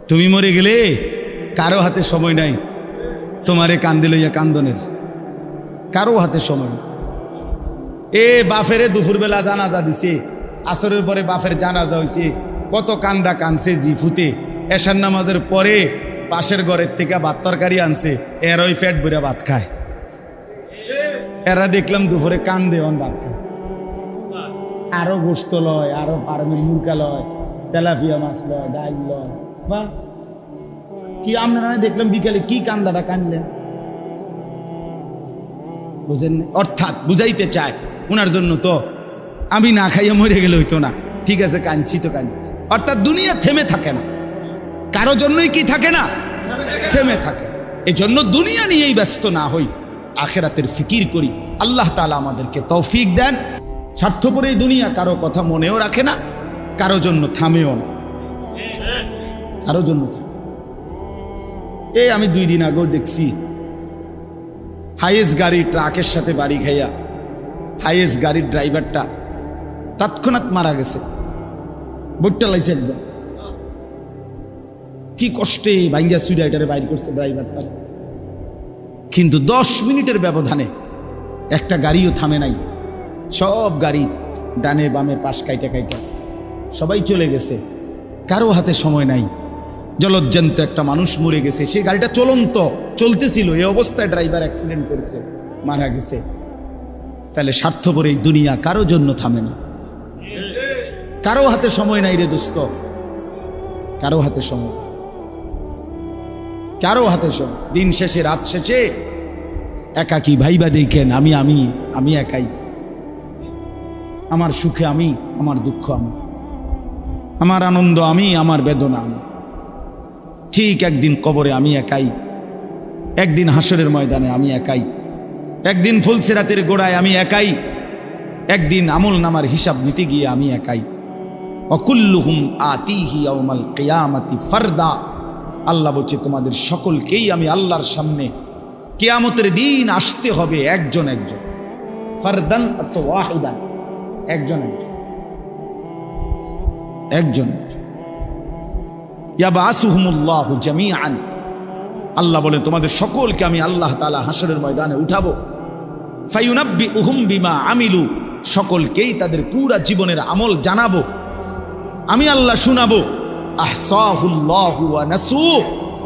তুমি মরে গেলে কারো হাতে সময় নাই তোমারে কান্দে লইয়া কান্দনের, কারো হাতে সময়। বাফেরে দুপুরবেলা জানাজা দিছে, আসরের পরে বাফের জানাজা হয়েছে, কত কান্দা কানছে জিফুতে। এশার নামাজের পরে পাশের ঘরের থেকে ভাত তরকারি আনছে, এর ওই পেট ভরে ভাত খায়। এরা দেখলাম দুপুরে কান্দে ভাত খায়, আরো গোস্ত লয়, আরো ফার্মের মুরগা লয়, তেলাপিয়া মাছ লয়, ডাল লয়। বা কি আপনারা দেখলাম বিকালে কি কান্দাটা কানলেন, বুঝেন? অর্থাৎ বুঝাইতে চায় ওনার জন্য তো আমি না খাইয়া মরে গেলে হইতো না, ঠিক আছে কাঁদছি তো কাঁদছি। অর্থাৎ দুনিয়া থেমে থাকে না, কারো জন্যই কি থাকে না, থেমে থাকে। এই জন্য দুনিয়া নিয়েই ব্যস্ত না হই, আখেরাতের ফিকির করি। আল্লাহ তাআলা আমাদেরকে তৌফিক দেন। স্বার্থপর এই দুনিয়া কারো কথা মনেও রাখে না, কারো জন্য থামেও না, কারো জন্য থাকে। আমি 2 দিন আগেও দেখছি হাইয়েস্ট গাড়ি ট্রাকের সাথে বাড়ি খাইয়া হাইয়েস্ট গাড়ির ড্রাইভারটা তৎক্ষণাৎ মারা গেছে, বইটা লাইছে একদম। কি কষ্টে ভাঙ্গা সুইডাইটারে বাইর করছে ড্রাইভারটা, কিন্তু 10 মিনিটের ব্যবধানে একটা গাড়িও থামে নাই। সব গাড়ি ডানে বামে পাশ কাইটা কাইটা সবাই চলে গেছে, কারো হাতে সময় নাই। জলজ্জান্ত একটা মানুষ মরে গেছে, সেই গাড়িটা চলতেছিল, এই অবস্থায় ড্রাইভার অ্যাক্সিডেন্ট করেছে, মারা গেছে। তাহলে স্বার্থপর এই দুনিয়া কারো জন্য থামে না, কারো হাতে সময় নাই রে দোস্ত, কারো হাতে সময়, কারো হাতে সময়। দিন শেষে রাত শেষে একাকী ভাইবা দেখেন, আমি একাই, আমার সুখে আমি, আমার দুঃখ আমি, আমার আনন্দ আমি, আমার বেদনা আমি। ঠিক একদিন কবরে আমি একাই, একদিন হাসরের ময়দানে আমি একাই, একদিন ফুলসিরাতের গোড়ায় আমি একাই, একদিন আমল নামার হিসাব নিতে গিয়ে আমি একাই। অকুল্লুহুম আতিহি ইয়াউমাল কিয়ামাতি ফারদা। আল্লাহ বলছে তোমাদের সকলকেই আমি আল্লাহর সামনে কিয়ামতের দিন আসতে হবে একজন একজন। ফারদান অর্থ ওয়াহিদান, একজন একজন, একজন একজন। ইয়াবাসুহুমুল্লাহু জামিআন। আল্লাহ বলেন তোমাদের সকলকে আমি আল্লাহ তাআলা হাসরের ময়দানে উঠাবো। ফায়ুনাব্বিউহুম বিমা আমিলু। সকলকেই তাদের পুরা জীবনের আমল জানাবো, আমি আল্লাহ শুনাবো। আহসাহুল্লাহু ওয়া নাসু।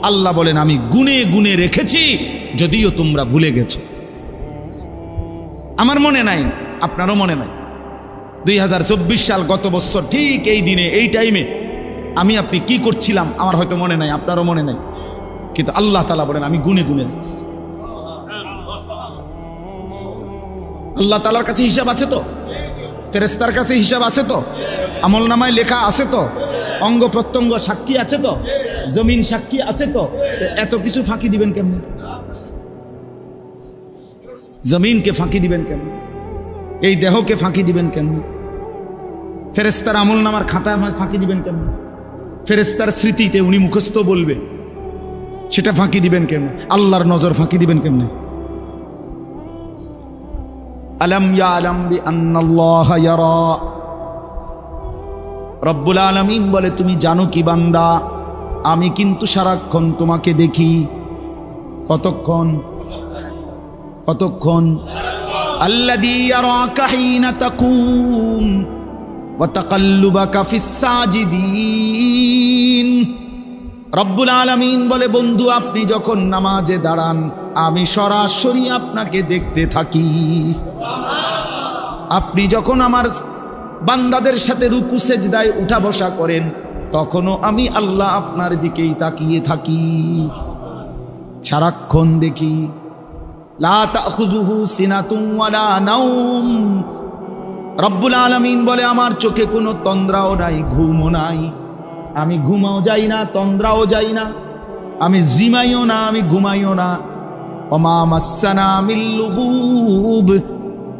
আল্লাহ বলেন আমি গুনে গুনে রেখেছি, যদিও তোমরা ভুলে গেছো। আমার মনে নাই, আপনারও মনে নাই। 2024 সাল গত বছর ঠিক এই দিনে এই টাইমে আমি আপনি কি করছিলাম আমার হয়তো মনে নাই, আপনারও মনে নাই, কিন্তু আল্লাহ তাআলা বলেন আমি গুনে গুনে রেখেছি। আল্লাহ তাআলার কাছে হিসাব আছে তো, ফেরেশতার কাছে হিসাব আছে তো, আমল নামায় লেখা আছে তো, অঙ্গ প্রত্যঙ্গ সাক্ষী আছে তো, জমিন সাক্ষী আছে তো। এত কিছু ফাঁকি দিবেন কেমনে? জমিনকে ফাঁকি দিবেন কেমনে? এই দেহকে ফাঁকি দিবেন কেমনে? ফেরেশতার আমল নামার খাতায় ফাঁকি দিবেন কেমনে? ফেরেশতার স্মৃতিতে উনি মুখস্থ বলবে, সেটা ফাঁকি দিবেন কেমনে? আল্লাহর নজর ফাঁকি দিবেন কেমনে? আলাম ইয়ালাম বিআন্নাল্লাহা ইয়ারা। রব্বুল আলামিন বলে তুমি জানো কি বান্দা, আমি কিন্তু সারাক্ষণ তোমাকে দেখি। কতক্ষণ? কতক্ষণ? আল্লাযী ইয়ারাকা হিনা তাকুম ওয়া তাকাল্লুবাকা ফিস সাজিদিন। রব্বুল আলামিন বলে বন্ধু আপনি যখন নামাজে দাঁড়ান আমি সরাসরি আপনাকে দেখতে থাকি। আপনি যখন আমার বান্দাদের সাথে রুকু সেজদায় উঠা বসা করেন তখনও আমি আল্লাহ আপনার দিকেই তাকিয়ে থাকি, সারাক্ষণ দেখি। লা তাখুযুহু সিনাতুন ওয়ালা নাওম। রব্বুল আলামিন বলে আমার চোখে কোনো তন্দ্রাও নাই, ঘুমও নাই। আমি ঘুমাও যাই না, তন্দ্রাও যাই না, আমি জিমাইও না, আমি ঘুমাইও না। ওমা মাসসানা মিল লুগুব।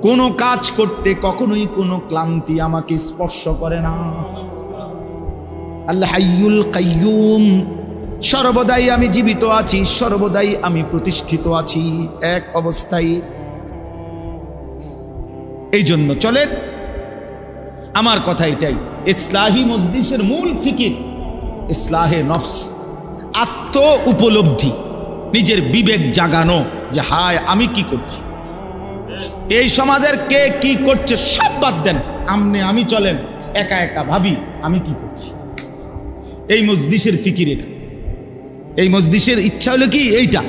কোনো কাজ করতে কখনোই কোনো ক্লান্তি আমাকে স্পর্শ করে না। আল হাইয়ুল কাইয়ুম। সর্বদাই আমি জীবিত আছি, সর্বদাই আমি প্রতিষ্ঠিত আছি এক অবস্থায়। এই জন্য চলেন, আমার কথা এটাই, ইসলাহি মজলিসের মূল ফিকির ইসলাহে নফস। আত্ম উপলব্ধি, নিজের বিবেক জাগানো যে হায় আমি কি করছি, এই সমাজের কে কি করছে সব বাদ দেন, আমি চলেন একা একা ভাবি আমি কি করছি। এই মজলিসের ফিকির এটা, এই মজলিসের ইচ্ছা হলো কি এইটা,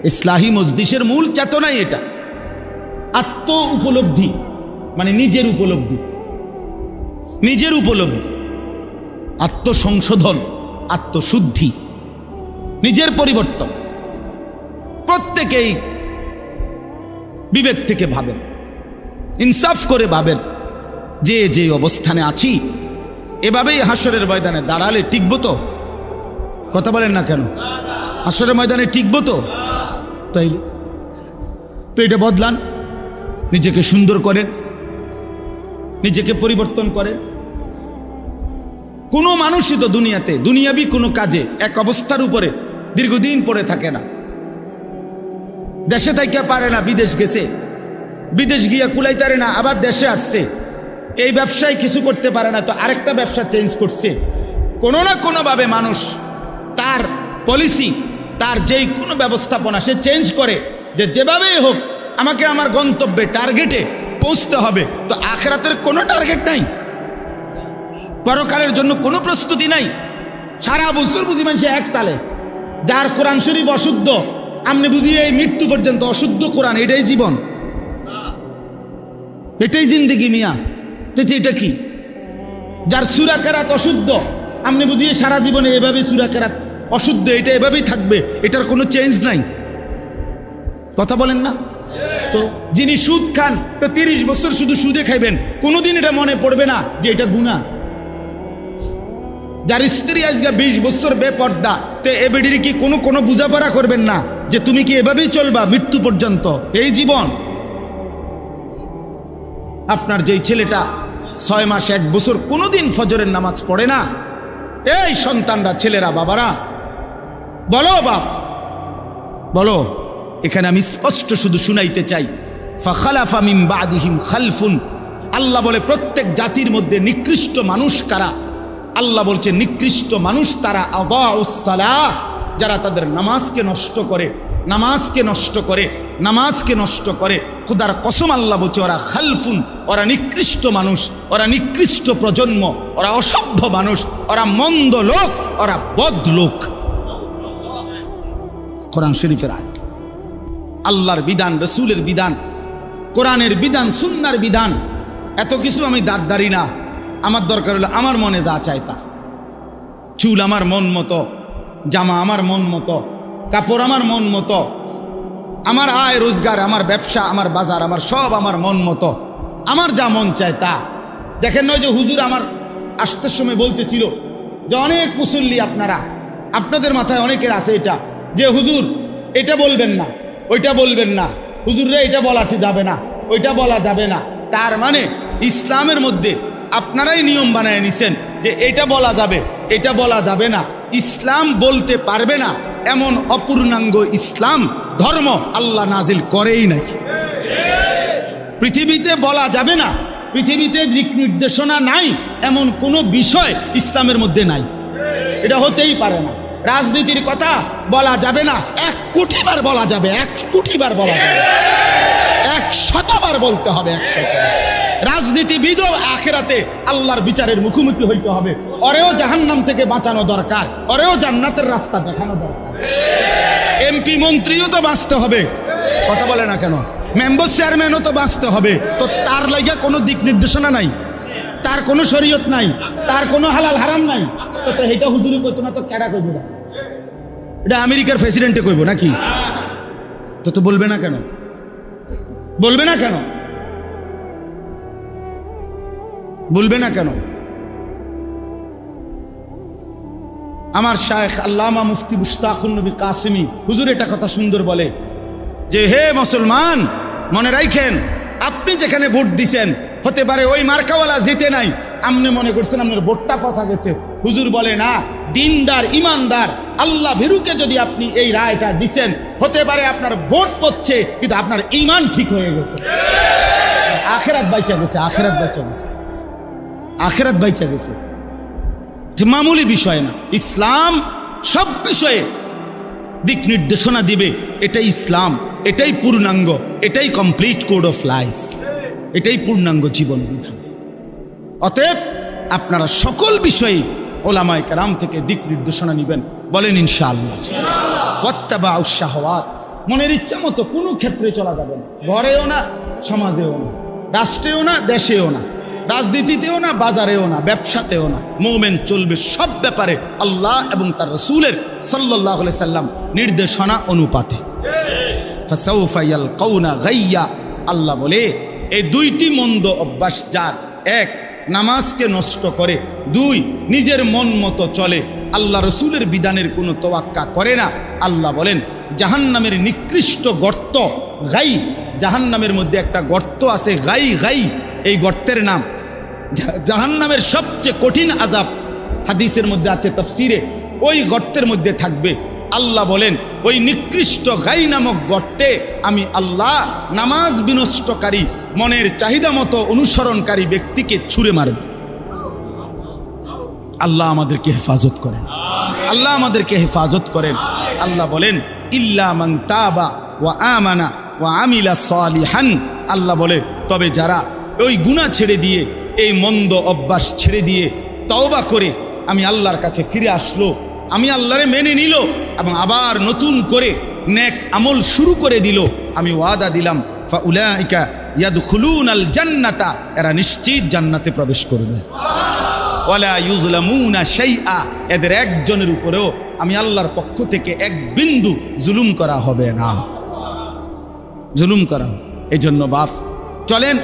ইসলাহি মজলিসের মূল চেতনাই এটা। আত্ম উপলব্ধি মানে নিজের উপলব্ধি, নিজের উপলব্ধি, আত্মসংশোধন, আত্মশুদ্ধি, নিজের পরিবর্তন। প্রত্যেকেই বিবেক থেকে ভাবেন, ইনসাফ করে ভাবেন যে যে অবস্থানে আছি এভাবেই হাসরের ময়দানে দাঁড়ালে টিকবো তো? কথা বলেন না কেন? হাসরের ময়দানে টিকবো তো? তাইলে তো এটা বদলান, নিজেকে সুন্দর করেন, নিজেকে পরিবর্তন করেন। কোনো মানুষই তো দুনিয়াতে দুনিয়াবি কোনো কাজে এক অবস্থার উপরে দীর্ঘদিন পড়ে থাকে না। দেশে থাইকা পারে না, বিদেশ গেছে, বিদেশ গিয়া কুলাইতারে না, আবার দেশে আসছে, এই ব্যবসায় কিছু করতে পারে না তো আরেকটা ব্যবসা চেঞ্জ করছে। কোনো না কোনোভাবে মানুষ তার পলিসি, তার যেই কোনো ব্যবস্থাপনা সে চেঞ্জ করে, যে যেভাবেই হোক আমাকে আমার গন্তব্যে টার্গেটে পৌঁছতে হবে। তো আখিরাতের কোনো টার্গেট নাই, পরকালের জন্য কোনো প্রস্তুতি নাই। সারা বছর বুঝি মানুষ এক তালে, যার কোরআন শরীফ অশুদ্ধ, আপনি বুঝি এই মৃত্যু পর্যন্ত অশুদ্ধ কোরআন, এটাই জীবন, এটাই জিন্দেগি মিয়া। এটা কি? যার সূরা কেরাত অশুদ্ধ, আপনি বুঝিয়ে সারা জীবনে এভাবে সূরা কেরাত অশুদ্ধ, এটা এভাবেই থাকবে, এটার কোনো চেঞ্জ নাই। কথা বলেন না? তো যিনি সুদ খান, তো 30 বছর শুধু সুদে খাইবেন, কোনোদিন এটা মনে পড়বে না যে এটা গুনাহ। যার স্ত্রী আজকে 20 বছর বেপর্দা, তো এ বেডির কি কোনো বুঝাপড়া করবেন না যে তুমি কি এভাবেই চলবা মৃত্যু পর্যন্ত, এই জীবন? আপনার যেই ছেলেটা 6 মাস 1 বছর কোনোদিন ফজরের নামাজ পড়ে না, এই সন্তানরা, ছেলেরা, বাবারা বলো, বাপ বলো, এখানে আমি স্পষ্ট শুধু শুনাইতে চাই, ফাখালাফা মিন বাদিহিম খালফুন। আল্লাহ বলে প্রত্যেক জাতির মধ্যে নিকৃষ্ট মানুষ কারা? আল্লাহ বলছে নিকৃষ্ট মানুষ তারা আদাউস সালাহ, যারা তাদের নামাজকে নষ্ট করে, নামাজকে নষ্ট করে, নামাজকে নষ্ট করে। খুদার কসম আল্লাহ বলছে ওরা খালফুন, ওরা নিকৃষ্ট মানুষ, ওরা নিকৃষ্ট প্রজন্ম, ওরা অসভ্য মানুষ, ওরা মন্দ লোক, ওরা বদ লোক। কোরআন শরীফের আয়াত, আল্লাহর বিধান, রসুলের বিধান, কোরআনের বিধান, সুন্নাহর বিধান। এত কিছু আমি দাঁড়দারি না, আমার দরকার হলো আমার মনে যা চায় তা। চুল আমার মন মতো, জামা আমার মন মতো, কাপড় আমার মন মতো, আমার আয় রোজগার, আমার ব্যবসা, আমার বাজার, আমার সব আমার মন মতো, আমার যা মন চায় তা। দেখেন নয় যে হুজুর আমার আসতে সময় বলতেছিল যে অনেক মুসল্লি আপনারা, আপনাদের মাথায় অনেকের আছে এটা যে হুজুর এটা বলবেন না, ওইটা বলবেন না, হুজুররা এটা বলা যাবে না, ওইটা বলা যাবে না। তার মানে ইসলামের মধ্যে আপনারাই নিয়ম বানায় নিছেন যে এটা বলা যাবে, এটা বলা যাবে না। ইসলাম বলতে পারবে না এমন অপূর্ণাঙ্গ ইসলাম ধর্ম আল্লাহ নাজিল করেই নাই। পৃথিবীতে বলা যাবে না, পৃথিবীতে দিক নির্দেশনা নাই এমন কোনো বিষয় ইসলামের মধ্যে নাই, এটা হতেই পারে না। রাজনীতির কথা বলা যাবে না, 1 কোটি বার বলা যাবে, 1 কোটি বার বলা যাবে, 100 বার বলতে হবে, 100 বার। রাজনীতিবিদও আখিরাতে আল্লাহর বিচারের মুখোমুখি হইতে হবে, ওরেও জাহান্নাম থেকে বাঁচানো দরকার, ওরেও জান্নাতের রাস্তা দেখানো দরকার। এমপি মন্ত্রীও তো বাঁচতে হবে, কথা বলে না কেন? মেম্বার চেয়ারম্যানও তো বাঁচতে হবে। তো তার লাগিয়া কোনো দিক নির্দেশনা নাই, তার কোনো শরীয়ত নাই, তার কোনো হালাল হারাম নাই। তো এটা হুজুরি কইতো না তো কেডা কইব? এটা আমেরিকার প্রেসিডেন্টে কইব নাকি? তো বলবে না কেন? বলবে না কেন? বলবে না কেন? আমার শায়েখ আল্লামা মুফতি মুশতাকুন নবী কাসিমি হুজুর এটা কথা সুন্দর বলে যে হে মুসলমান, মনে রাখেন আপনি যেখানে ভোট দিছেন হতে পারে ওই মার্কাওয়ালা জিতে নাই, আপনি মনে করছেন আপনার ভোটটা ফসা গেছে। হুজুর বলে না, দিনদার, ইমানদার, আল্লাহ ভীরুকে যদি আপনি এই রায়টা দিছেন, হতে পারে আপনার ভোট পড়ছে কিন্তু আপনার ঈমান ঠিক হয়ে গেছে, আখিরাত বাইচা গেছে, আখিরাত বাইচা গেছে, আখিরাত বাইচা গেছে। মামুলি বিষয় না। ইসলাম সব বিষয়ে দিক নির্দেশনা দিবে। এটাই ইসলাম, এটাই পূর্ণাঙ্গ, এটাই কমপ্লিট কোড অফ লাইফ, এটাই পূর্ণাঙ্গ জীবন বিধান। অতএব আপনারা সকল বিষয়ে ওলামায়ে কেরাম থেকে দিক নির্দেশনা নেবেন, বলেন ইনশাআল্লাহ। ওয়াত্তাবাউ শাহওয়াত, মনের ইচ্ছা মতো কোনো ক্ষেত্রে চলা যাবে না, ঘরেও না, সমাজেও না, রাষ্ট্রেও না, দেশেও না, রাজনীতিতেও না, বাজারেও না, ব্যবসাতেও না। মুমিন চলবে সব ব্যাপারে আল্লাহ এবং তার রাসূলের সাল্লাল্লাহু আলাইহি সাল্লাম নির্দেশনা অনুপাতে। ফাসাউফা ইয়ালকাউনা গাইয়া, আল্লাহ বলে এই দুইটি মন্দ অভ্যাস যার, এক নামাজকে নষ্ট করে, দুই নিজের মন মতো চলে, আল্লাহ রসুলের বিধানের কোনো তোয়াক্কা করে না, আল্লাহ বলেন জাহান্নামের নিকৃষ্ট গর্ত গাই, জাহান্নামের মধ্যে একটা গর্ত আছে গাই, গাই এই গর্তের নাম জাহান্নামের সবচেয়ে কঠিন আযাব, হাদিসের মধ্যে আছে, তাফসিরে, ওই গর্তের মধ্যে থাকবে। আল্লাহ বলেন ওই নিকৃষ্ট গাই নামক গর্তে আমি আল্লাহ নামাজ বিনষ্টকারী, মনের চাহিদা মতো অনুসরণকারী ব্যক্তিকে ছুঁড়ে মারব। আল্লাহ আমাদেরকে হেফাজত করেন, আল্লাহ আমাদেরকে হেফাজত করেন। আল্লাহ বলেন ইল্লা মান তাবা ওয়া আমানা ওয়া আমিলা সালিহান, আল্লাহ বলে তবে যারা ওই গুনাহ ছেড়ে দিয়ে, এই মন্দ অভ্যাস ছেড়ে দিয়ে তওবা করে আমি আল্লাহর কাছে ফিরে আসলো, আমি আল্লাহরে মেনে নিল এবং আবার নতুন করে নেক আমল শুরু করে দিল, আমি ওয়াদা দিলাম ফাউলাইকা ইয়াদখুলুনাল জান্নাতা, এরা নিশ্চিত জান্নাতে প্রবেশ করবে। ওয়ালা ইউজলামুনা শাইআ, এদের একজনের উপরেও আমি আল্লাহর পক্ষ থেকে এক বিন্দু জুলুম করা হবে না, জুলুম করা। এই জন্য বাপ চলেন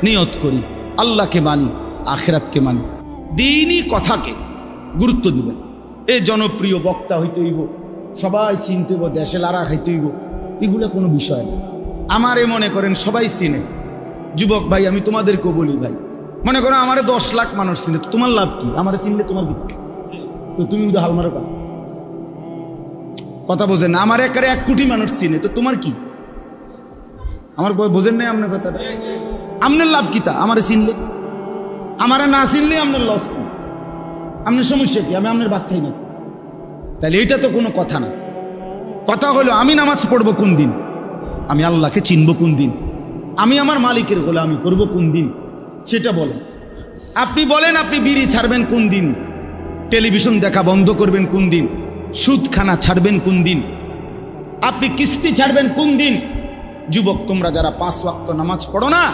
নিয়ত করি, আল্লাহকে মানি, আখিরাতকে মানি, দ্বীনি কথাকে গুরুত্ব দিবেন। এই জনপ্রিয় বক্তা হইতে হইব, সবাই চিনতে হইব, দেশে লারা খাইতে হইব, এগুলো কোনো বিষয় না। আমারে মনে করেন সবাই চিনে, যুবক ভাই আমি তোমাদেরকেও বলি ভাই, মনে করো আমারে 10 লাখ মানুষ চিনে, তো তোমার লাভ কি? আমারে চিনলে তোমার কি? তো তুমি উদা হাল মারো, কথা বোঝেন না। আমার একারে 1 কোটি মানুষ চিনে, তো তোমার কি? আমার বোঝেন নাই আপনার কথাটা? আপনার লাভ কি তা? আমারে চিনলে, আমারে না চিনলে আপনার লস কি? আপনার সমস্যা কি? আমি আপনার ভাত খাই না, তাহলে এটা তো কোনো কথা না। কথা হলো আমি নামাজ পড়বো কোন দিন, আমি আল্লাহকে চিনবো কোন দিন, আমি আমার মালিকের গোলামি করবো কোন দিন, সেটা বলেন। আপনি বলেন আপনি বিড়ি ছাড়বেন কোন দিন, টেলিভিশন দেখা বন্ধ করবেন কোন দিন, সুদখানা ছাড়বেন কোন দিন, আপনি কিস্তি ছাড়বেন কোন দিন? যুবক তোমরা যারা 5 ওয়াক্ত নামাজ পড়ো না,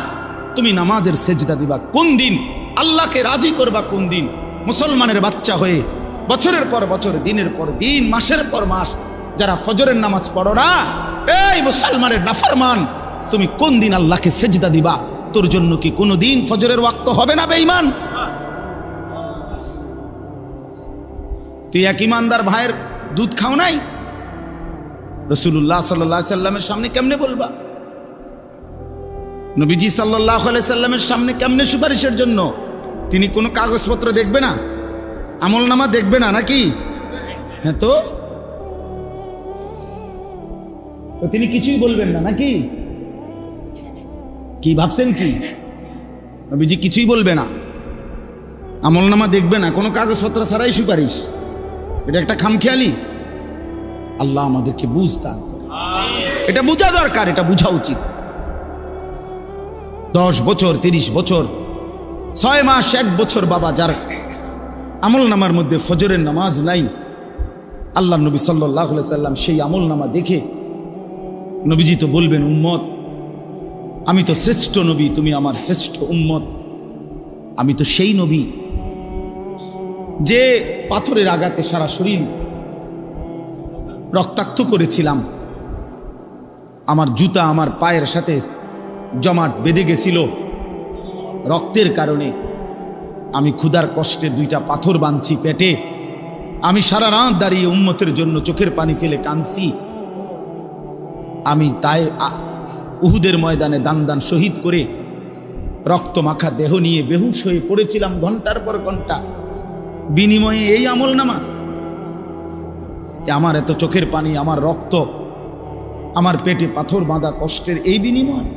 তুমি নামাজের সেজদা দিবা কোন দিন? আল্লাহকে রাজি করবা কোন দিন? মুসলমানের বাচ্চা হয়ে বছরের পর বছর, দিনের পর দিন, মাসের পর মাস যারা ফজরের নামাজ পড়ো না, এই মুসলমানের নাফরমান, তুমি কোন দিন আল্লাহকে সেজদা দিবা? তোর জন্য কি কোনো দিন ফজরের ওয়াক্ত হবে না বেঈমান? তুই এক ইমানদার ভাইয়ের দুধ খাও নাই? রাসূলুল্লাহ সাল্লাল্লাহু আলাইহি সাল্লামের সামনে কেমনে বলবা? নবীজি সাল্লাল্লাহু আলাইহি সাল্লামের সামনে কেমনে সুপারিশের জন্য? তিনি কোনো কাগজপত্র দেখবে না, আমলনামা দেখবে না নাকি? হ্যাঁ, তো তিনি কিছুই বলবেন না নাকি? কি ভাবছেন কি? নবীজি কিছুই বলবে না, আমলনামা দেখবে না, কোনো কাগজপত্র ছাড়াই সুপারিশ, এটা একটা খামখেয়ালি। আল্লাহ আমাদেরকে বুঝ দান করে, এটা বোঝা দরকার, এটা বোঝা উচিত। 10 বছর, 30 বছর, 6 মাস, 1 বছর বাবা যার আমলনামার মধ্যে ফজরের নামাজ নাই, আল্লাহ নবী সাল্লাল্লাহু আলাইহি সাল্লাম সেই আমলনামা দেখে নবীজি তো বলবেন, উম্মত আমি তো শ্রেষ্ঠ নবী, তুমি আমার শ্রেষ্ঠ উম্মত। আমি তো সেই নবী যে পাথরের আঘাতে সারা শরীর রক্তাক্ত করেছিলাম, আমার জুতা আমার পায়ের সাথে জমাট বেঁধে গেছিল রক্তের কারণে। আমি ক্ষুধার কষ্টে 2টা পাথর বাঁধছি পেটে, আমি সারা রাত দাঁড়িয়ে উম্মতের জন্য চোখের পানি ফেলে কাঁদছি। আমি তাই উহুদের ময়দানে দান দান শহীদ করে রক্ত মাখা দেহ নিয়ে বেহুশ হয়ে পড়েছিলাম ঘন্টার পর ঘন্টা, বিনিময়ে এই আমলনামা। আমার এত চোখের পানি, আমার রক্ত, আমার পেটে পাথর বাঁধা কষ্টের এই বিনিময়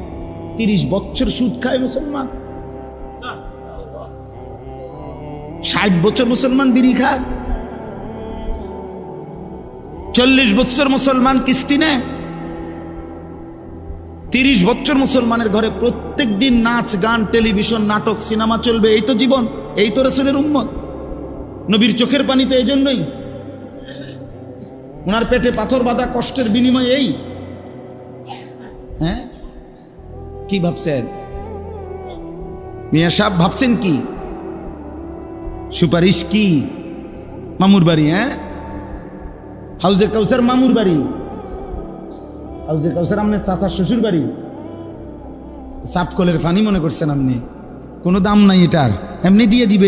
30 বছর সুদ খায় মুসলমান, 60 বছর মুসলমান বিড়ি খায়, 40 বছর মুসলমান কিস্তি নেয়, 30 বছর মুসলমানের ঘরে প্রত্যেক দিন নাচ গান টেলিভিশন নাটক সিনেমা চলবে। এই তো জীবন, এই তো রাসূলের উম্মত। নবীর চোখের পানি তো এই জন্যই, ওনার পেটে পাথর বাঁধা কষ্টের বিনিময়ে। এই হ্যাঁ, কি ভাবছেন মিয়া সাহেব? ভাবছেন কি সুপারিশ? কি মামুর বাড়ি? হ্যাঁ, হাউজে কাউসার মামুর বাড়ি, হাউজে কাউসার আপনার চাচার শ্বশুর বাড়ি। সাপ কলের ফানি মনে করছেন আপনি? কোনো দাম নাই এটার, এমনি দিয়ে দিবে।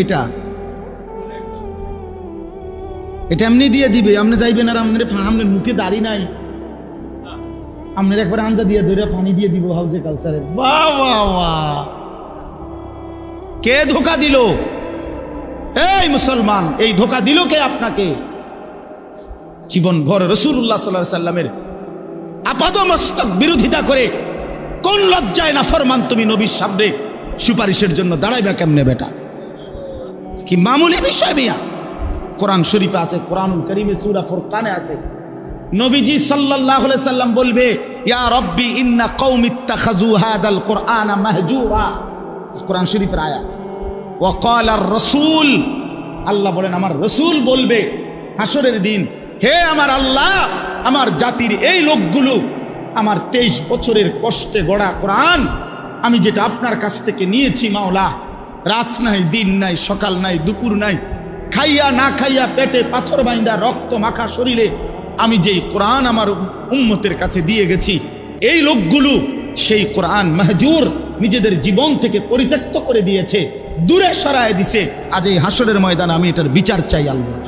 এটা এমনি দিয়ে দিবে। আপনি যাইবেন আর আপনার মুখে দাড়ি নাই, আপনার একবার আঞ্জা দিয়ে ধরে পানি দিয়ে দিব হাউজে কাউসারে। বাহ বাহ বাহ, কে ধোকা দিল? এই মুসলমান, এই ধোকা দিল কে আপনাকে? জীবন ভর রাসূলুল্লাহ সাল্লাল্লাহু আলাইহি সাল্লামের আপাদমস্তক বিরোধিতা করে কোন লজ্জায় না ফরমান তুমি নবীর সামনে সুপারিশের জন্য দাঁড়াইবা কেমনে বেটা? কি মামুলি বিষয় মিয়া? কোরআন শরীফে আছে, কোরআনুল কারীমে সূরা ফুরকানে আছে, নবীজি সাল্লাল্লাহু আলাইহি সাল্লাম বলবে, ইয়া রাব্বি ইন্না কওমি ইত্তাখাযু হাদাল কুরআনা মাহজুরা। কোরআন শরীফের আয়াত। ওয়া ক্বালার রাসূল, আল্লাহ বলেন আমার রাসূল বলবে হাসরের দিন, হে আমার আল্লাহ, আমার জাতির এই লোকগুলো আমার 23 বছরের কষ্টে গড়া কোরআন আমি যেটা আপনার কাছ থেকে নিয়েছি মাওলা, রাত নাই দিন নাই সকাল নাই দুপুর নাই, খাইয়া না খাইয়া পেটে পাথর বাইন্দা রক্ত মাখা শরীরে আমি যেই কোরআন আমার উম্মতের কাছে দিয়ে গেছি, এই লোকগুলো সেই কোরআন মাহজুর নিজেদের জীবন থেকে পরিত্যক্ত করে দিয়েছে, দূরে সরায় দিছে। আজ এই হাসরের ময়দানে আমি এটার বিচার চাই আল্লাহ।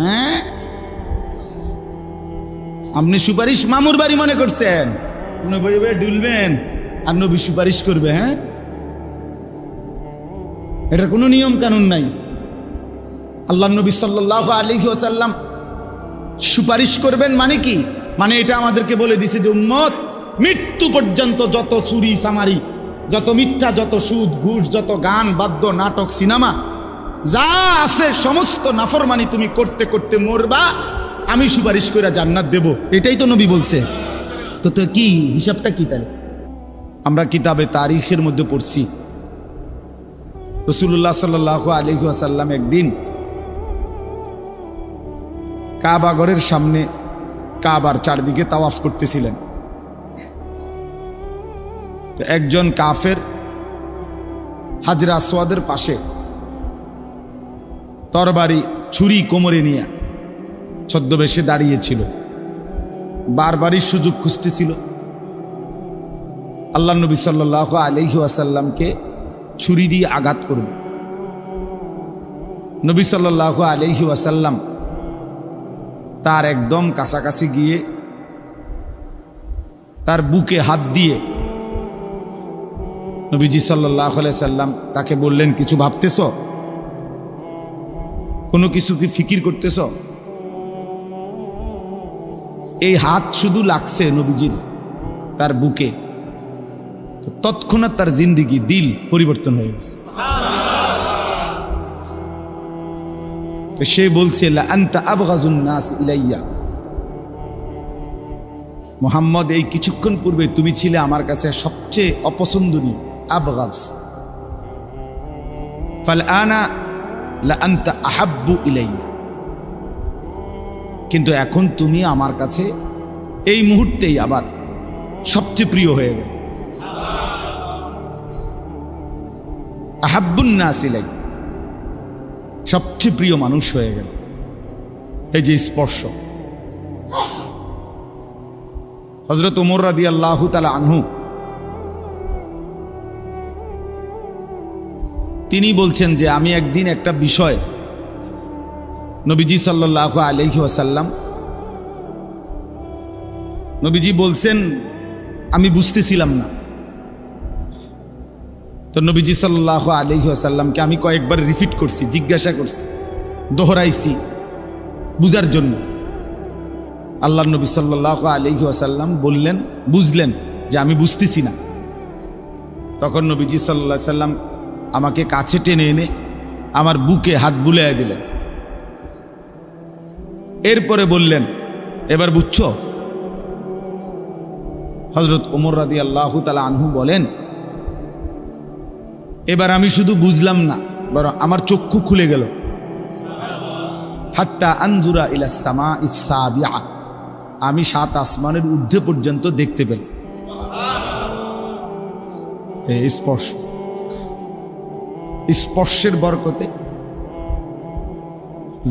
হ্যাঁ, আপনি সুপারিশ মামুর বাড়ি মনে করছেন? ডুলবেন আর নবী সুপারিশ করবে? হ্যাঁ, এটার কোনো নিয়ম কানুন নাই। আল্লাহ নবী সাল্লাল্লাহু আলাইহি ওয়াসাল্লাম সুপারিশ করবেন মানে কি? মানে এটা আমাদেরকে বলে দিছে যে উম্মত মৃত্যু পর্যন্ত যত চুরি চামারি, যত মিথ্যা, যত সুদ ঘুষ, যত গান বাদ্য নাটক সিনেমা যা আছে সমস্ত নাফরমানি তুমি করতে করতে মরবা, আমি সুপারিশ করে জান্নাত দেব। এটাই তো নবী বলছে। তো কি হিসাবটা কি? তাহলে আমরা কিতাবে তারিখের মধ্যে পড়ছি রাসূলুল্লাহ সাল্লাল্লাহু আলাইহি ওয়াসাল্লাম একদিন কাবা ঘরের সামনে কাবার চারদিকে তাওয়াফ করতেছিলেন। একজন কাফের হাজরে আসওয়াদের পাশে তরবারি ছুরি কোমরে নিয়ে ছদ্মবেশে দাঁড়িয়েছিল, বারবারই সুযোগ খুঁজতেছিল আল্লাহ নবী সাল্লাল্লাহু আলাইহি ওয়াসাল্লামকে ছুরি দিয়ে আঘাত করবে। নবী সাল্লাল্লাহু আলাইহি ওয়াসাল্লাম তার একদম কাছাকাছি গিয়ে তার বুকে হাত দিয়ে নবীজি সাল্লাল্লাহু আলাইহি সাল্লাম তাকে বললেন, কিছু ভাবতেছ? কোনো কিছু কি ফিকির করতেছ? এই হাত শুধু লাগছে নবীজির তার বুকে, তৎক্ষণাৎ তার জিন্দিগি দিল পরিবর্তন হয়ে গেছে। তো সে বলছে, লা আনতা আবগাজুন নাস ইলাইয়া, মুহাম্মদ এই কিছুক্ষণ পূর্বে তুমি ছিলে আমার কাছে সবচেয়ে অপছন্দনীয়। আবগাজ ফাল আনা লা আনতা আহাব্বু ইলাইয়া, কিন্তু এখন তুমি আমার কাছে এই মুহূর্তেই আবার সবচেয়ে প্রিয় হয়ে গেল। আহাব্বুন নাস ইলাইয়া, সবচেয়ে প্রিয় মানুষ হয়ে গেল। এই যে স্পর্শ। হযরত ওমর রাদিয়াল্লাহু তাআলা আনহু তিনি বলছেন যে আমি একদিন একটা বিষয় নবীজি সাল্লাল্লাহু আলাইহি ওয়াসাল্লাম, নবীজি বলছেন আমি বুঝতেছিলাম না। তো নবীজি সাল্লাল্লাহু আলাইহি ওয়াসাল্লামকে আমি কয়েকবার রিপিট করছি, জিজ্ঞাসা করছি, দোহরাইছি বুঝার জন্য। আল্লাহ নবী সাল্লাল্লাহু আলাইহি ওয়াসাল্লাম বললেন, বুঝলেন যে আমি বুঝতেছি না। তখন নবীজি সাল্লাল্লাহু আলাইহি সাল্লাম আমাকে কাছে টেনে এনে আমার বুকে হাত বুলিয়ে দিলেন। এরপরে বললেন, এবার বুঝছো? হযরত ওমর রাদিয়াল্লাহু তাআলা আনহু বলেন, এবার আমি শুধু বুঝলাম না, বরং আমার চক্ষু খুলে গেল। হাত্তা আনজুরা ইলাস সামাইস সাবিআ, আমি 7 আসমানের ঊর্ধ্বে পর্যন্ত দেখতে পেলাম। স্পর্শ, স্পর্শের বরকতে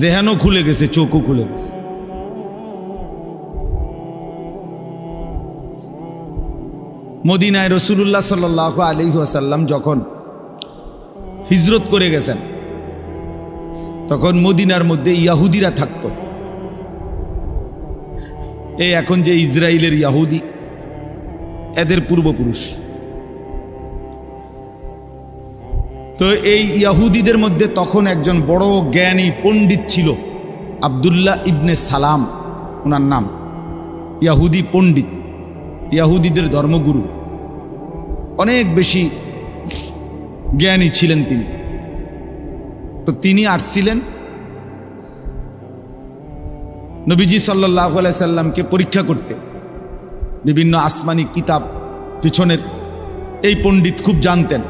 জেহানও খুলে গেছে, চোখও খুলে গেছে। মদিনায় রাসূলুল্লাহ সাল্লাল্লাহু আলাইহি ওয়াসাল্লাম যখন হিজরত করে গেছেন, তখন মদিনার মধ্যে ইয়াহুদিরা থাকতো। এই এখন যে ইসরায়েলের ইয়াহুদি, এদের পূর্বপুরুষ। তো এই ইয়াহুদিদের মধ্যে তখন একজন বড় জ্ঞানী পণ্ডিত ছিল, আব্দুল্লাহ ইবনে সালাম ওনার নাম। ইয়াহুদি পণ্ডিত, ইয়াহুদিদের ধর্মগুরু, অনেক বেশি জ্ঞানী ছিলেন তিনি। তো তিনি আসছিলেন নবীজি সাল্লাল্লাহু আলাইহি সাল্লামকে পরীক্ষা করতে, বিভিন্ন আসমানি কিতাব পিছনের। এই পণ্ডিত খুব জানতেন,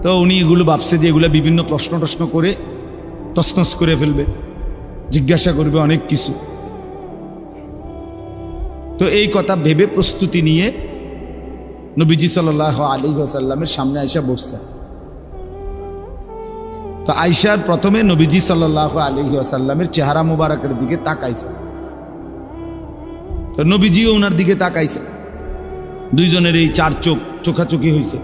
তো উনি এগুলো ভাবছে যে এগুলো বিভিন্ন প্রশ্ন করে তছনছ করে ফেলবে, জিজ্ঞাসা করবে অনেক কিছু। তো এই কথা ভেবে প্রস্তুতি নিয়ে নবীজি সাল্লাল্লাহু আলাইহি ওয়াসাল্লামের সামনে আয়েশা বসছে। তো আয়েশার প্রথমে নবীজি সাল্লাল্লাহু আলাইহি ওয়াসাল্লামের চেহারা মুবারকের দিকে তাকাইছে। তো নবীজিও ওনার দিকে তাকাইছে। দুইজনের এই 4 চোখ চোখাচোখি হয়েছে।